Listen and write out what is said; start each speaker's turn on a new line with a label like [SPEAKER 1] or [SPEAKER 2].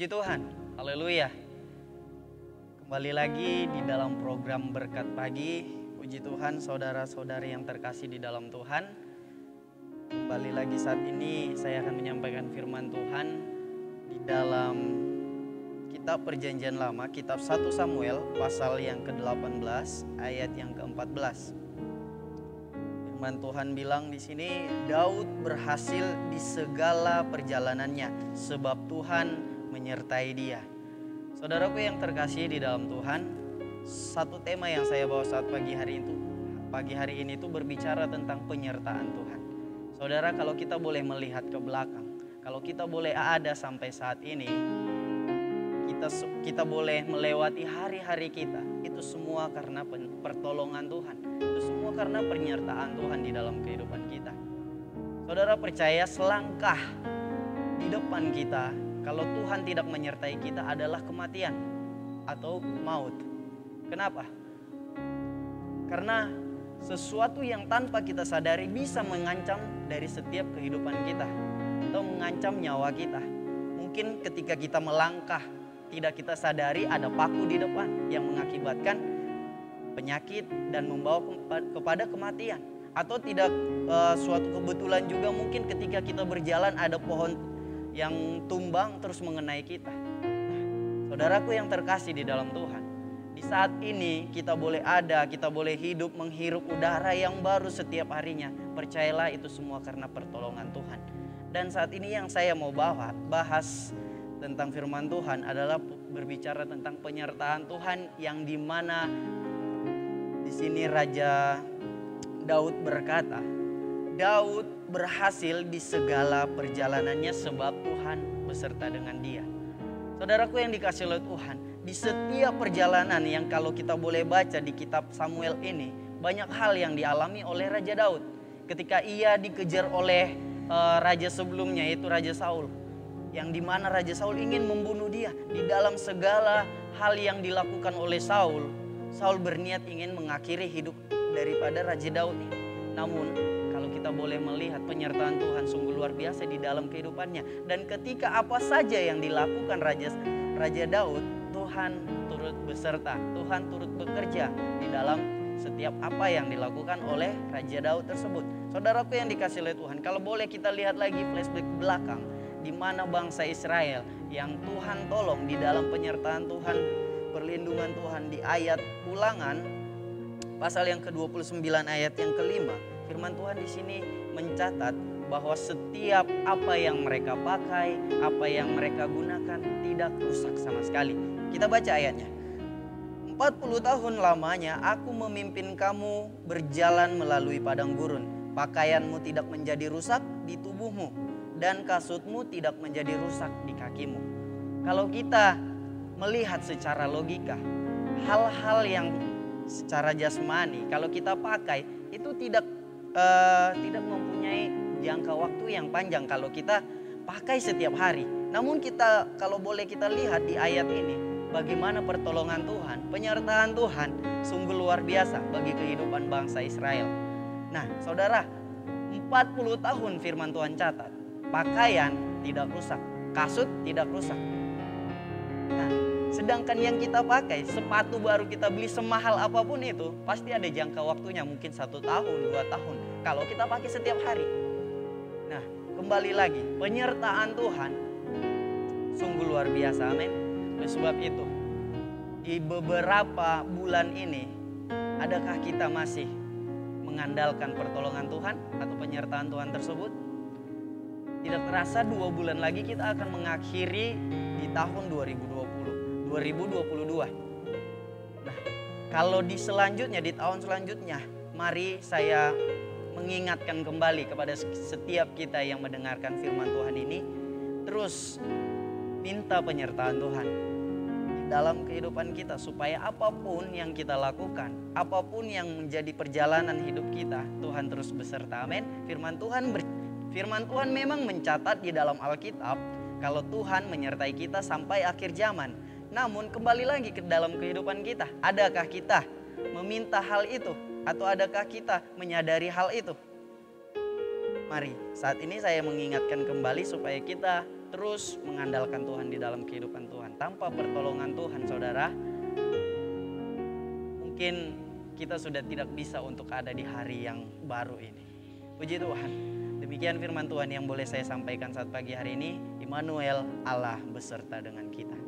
[SPEAKER 1] Puji Tuhan, haleluya. Kembali lagi di dalam program Berkat Pagi. Puji Tuhan saudara-saudari yang terkasih di dalam Tuhan. Kembali lagi saat ini saya akan menyampaikan firman Tuhan di dalam kitab Perjanjian Lama, kitab 1 Samuel pasal yang ke-18 ayat yang ke-14. Firman Tuhan bilang di sini, Daud berhasil di segala perjalanannya sebab Tuhan menyertai dia. Saudaraku yang terkasih di dalam Tuhan, satu tema yang saya bawa saat pagi hari ini itu berbicara tentang penyertaan Tuhan. Saudara, kalau kita boleh melihat ke belakang, kalau kita boleh ada sampai saat ini, kita boleh melewati hari-hari kita, itu semua karena pertolongan Tuhan. Itu semua karena penyertaan Tuhan di dalam kehidupan kita. Saudara percaya selangkah di depan kita, kalau Tuhan tidak menyertai kita adalah kematian atau maut. Kenapa? Karena sesuatu yang tanpa kita sadari bisa mengancam dari setiap kehidupan kita atau mengancam nyawa kita. Mungkin ketika kita melangkah, tidak kita sadari ada paku di depan yang mengakibatkan penyakit dan membawa kepada kematian. Atau tidak suatu kebetulan juga mungkin ketika kita berjalan ada pohon yang tumbang terus mengenai kita. Nah, saudaraku yang terkasih di dalam Tuhan, di saat ini kita boleh ada, kita boleh hidup menghirup udara yang baru setiap harinya. Percayalah itu semua karena pertolongan Tuhan. Dan saat ini yang saya mau bahas tentang firman Tuhan adalah berbicara tentang penyertaan Tuhan yang dimana di sini Raja Daud berkata, Daud berhasil di segala perjalanannya sebab Tuhan beserta dengan dia. Saudaraku yang dikasihi oleh Tuhan, di setiap perjalanan yang kalau kita boleh baca di kitab Samuel ini, banyak hal yang dialami oleh Raja Daud. Ketika ia dikejar oleh raja sebelumnya yaitu Raja Saul, yang dimana Raja Saul ingin membunuh dia. Di dalam segala hal yang dilakukan oleh Saul, Saul berniat ingin mengakhiri hidup daripada Raja Daud ini. Namun kalau kita boleh melihat penyertaan Tuhan sungguh luar biasa di dalam kehidupannya. Dan ketika apa saja yang dilakukan Raja Daud, Tuhan turut beserta, Tuhan turut bekerja di dalam setiap apa yang dilakukan oleh Raja Daud tersebut. Saudaraku yang dikasihi oleh Tuhan, kalau boleh kita lihat lagi flashback ke belakang, di mana bangsa Israel yang Tuhan tolong di dalam penyertaan Tuhan, perlindungan Tuhan di ayat Ulangan pasal yang ke-29 ayat yang ke-5. Firman Tuhan di sini mencatat bahwa setiap apa yang mereka pakai, apa yang mereka gunakan tidak rusak sama sekali. Kita baca ayatnya. 40 tahun lamanya aku memimpin kamu berjalan melalui padang gurun. Pakaianmu tidak menjadi rusak di tubuhmu dan kasutmu tidak menjadi rusak di kakimu. Kalau kita melihat secara logika, hal-hal yang secara jasmani kalau kita pakai itu tidak mempunyai jangka waktu yang panjang kalau kita pakai setiap hari. Namun kita kalau boleh kita lihat di ayat ini, bagaimana pertolongan Tuhan, penyertaan Tuhan sungguh luar biasa bagi kehidupan bangsa Israel. Nah, saudara, 40 tahun firman Tuhan catat, pakaian tidak rusak, kasut tidak rusak. Nah, sedangkan yang kita pakai, sepatu baru kita beli semahal apapun itu, pasti ada jangka waktunya, mungkin 1 tahun, 2 tahun. Kalau kita pakai setiap hari. Nah, kembali lagi, penyertaan Tuhan sungguh luar biasa, amin. Oleh sebab itu, di beberapa bulan ini, adakah kita masih mengandalkan pertolongan Tuhan atau penyertaan Tuhan tersebut? Tidak terasa 2 bulan lagi kita akan mengakhiri di tahun 2022. Nah, kalau di tahun selanjutnya, mari saya mengingatkan kembali kepada setiap kita yang mendengarkan firman Tuhan ini, terus minta penyertaan Tuhan di dalam kehidupan kita supaya apapun yang kita lakukan, apapun yang menjadi perjalanan hidup kita, Tuhan terus beserta. Amin. Firman Tuhan memang mencatat di dalam Alkitab kalau Tuhan menyertai kita sampai akhir zaman. Namun kembali lagi ke dalam kehidupan kita, adakah kita meminta hal itu atau adakah kita menyadari hal itu? Mari saat ini saya mengingatkan kembali supaya kita terus mengandalkan Tuhan di dalam kehidupan Tuhan. Tanpa pertolongan Tuhan, saudara, mungkin kita sudah tidak bisa untuk ada di hari yang baru ini. Puji Tuhan. Demikian firman Tuhan yang boleh saya sampaikan saat pagi hari ini. Immanuel, Allah beserta dengan kita.